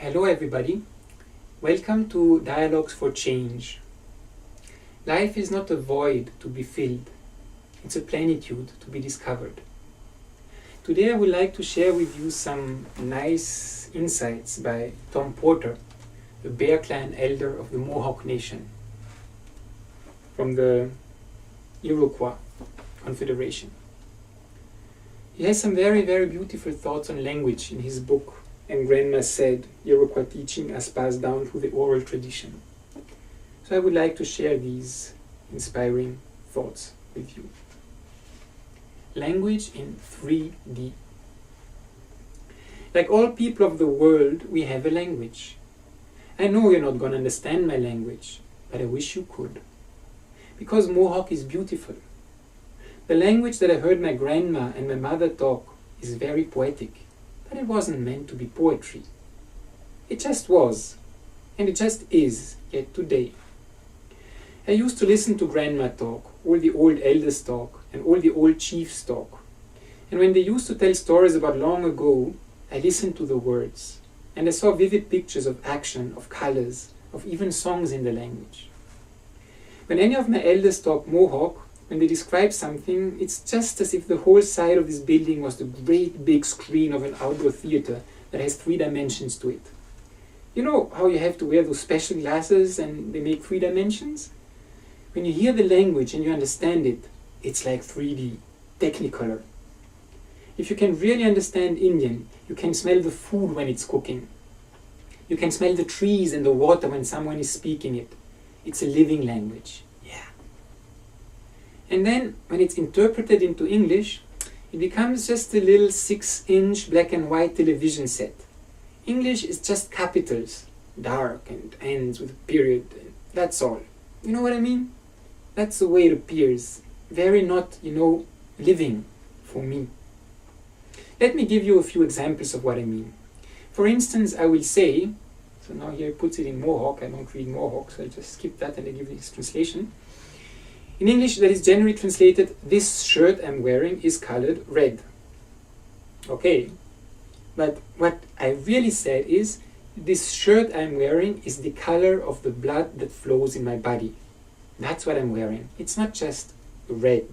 Hello everybody, welcome to Dialogues for Change. Life is not a void to be filled, it's a plenitude to be discovered. Today I would like to share with you some nice insights by Tom Porter, the Bear Clan elder of the Mohawk Nation, from the Iroquois Confederation. He has some very beautiful thoughts on language in his book, And Grandma Said, Iroquois Teaching as Passed Down through the Oral Tradition. So I would like to share these inspiring thoughts with you. Language in 3D. Like all people of the world, we have a language. I know you're not going to understand my language, but I wish you could. Because Mohawk is beautiful. The language that I heard my grandma and my mother talk is very poetic. But it wasn't meant to be poetry. It just was, and it just is, yet today. I used to listen to Grandma talk, all the old elders talk, and all the old chiefs talk. And when they used to tell stories about long ago, I listened to the words, and I saw vivid pictures of action, of colors, of even songs in the language. When any of my elders talk Mohawk, when they describe something, it's just as if the whole side of this building was the great big screen of an outdoor theater that has 3 dimensions to it. You know how you have to wear those special glasses and they make 3 dimensions? When you hear the language and you understand it, it's like 3D, technicolor. If you can really understand Indian, you can smell the food when it's cooking. You can smell the trees and the water when someone is speaking it. It's a living language. And then, when it's interpreted into English, it becomes just a little 6-inch black and white television set. English is just capitals, dark, and ends with a period. That's all. You know what I mean? That's the way it appears. Very not, living for me. Let me give you a few examples of what I mean. For instance, I will say, so now here it puts it in Mohawk. I don't read Mohawk, so I'll just skip that and I give this translation. In English, that is generally translated, this shirt I'm wearing is colored red. Okay, but what I really said is, this shirt I'm wearing is the color of the blood that flows in my body. That's what I'm wearing. It's not just red.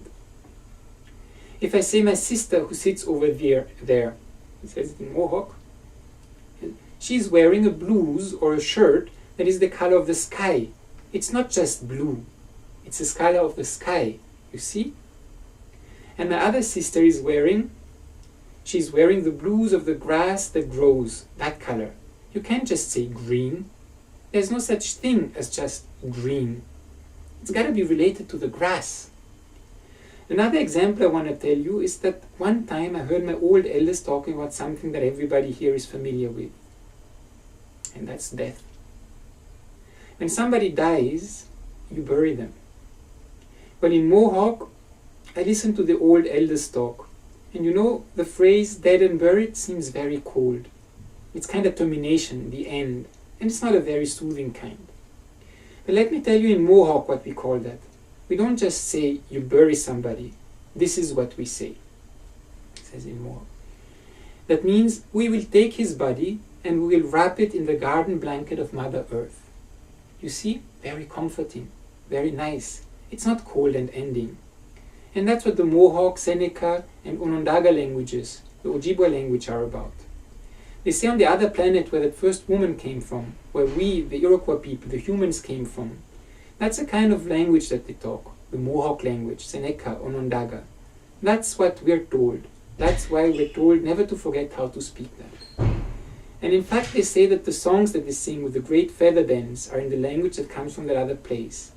If I say my sister who sits over there, it says it in Mohawk, she's wearing a blouse or a shirt that is the color of the sky. It's not just blue. It's the color of the sky, you see? And my other sister is she's wearing the blues of the grass that grows, that color. You can't just say green. There's no such thing as just green. It's got to be related to the grass. Another example I want to tell you is that one time I heard my old elders talking about something that everybody here is familiar with. And that's death. When somebody dies, you bury them. Well, in Mohawk, I listen to the old elders talk. And the phrase dead and buried seems very cold. It's kind of termination, the end. And it's not a very soothing kind. But let me tell you in Mohawk what we call that. We don't just say you bury somebody. This is what we say. It says in Mohawk. That means we will take his body and we will wrap it in the garden blanket of Mother Earth. You see? Very comforting. Very nice. It's not cold and ending. And that's what the Mohawk, Seneca, and Onondaga languages, the Ojibwa language, are about. They say on the other planet where that first woman came from, where we, the Iroquois people, the humans came from, that's a kind of language that they talk, the Mohawk language, Seneca, Onondaga. That's what we're told. That's why we're told never to forget how to speak that. And in fact, they say that the songs that they sing with the great feather bends are in the language that comes from that other place.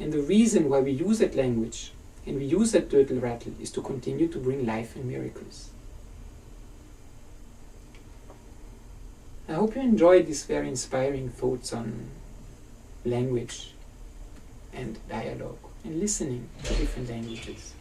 And the reason why we use that language and we use that turtle rattle is to continue to bring life and miracles. I hope you enjoyed these very inspiring thoughts on language and dialogue and listening to different languages.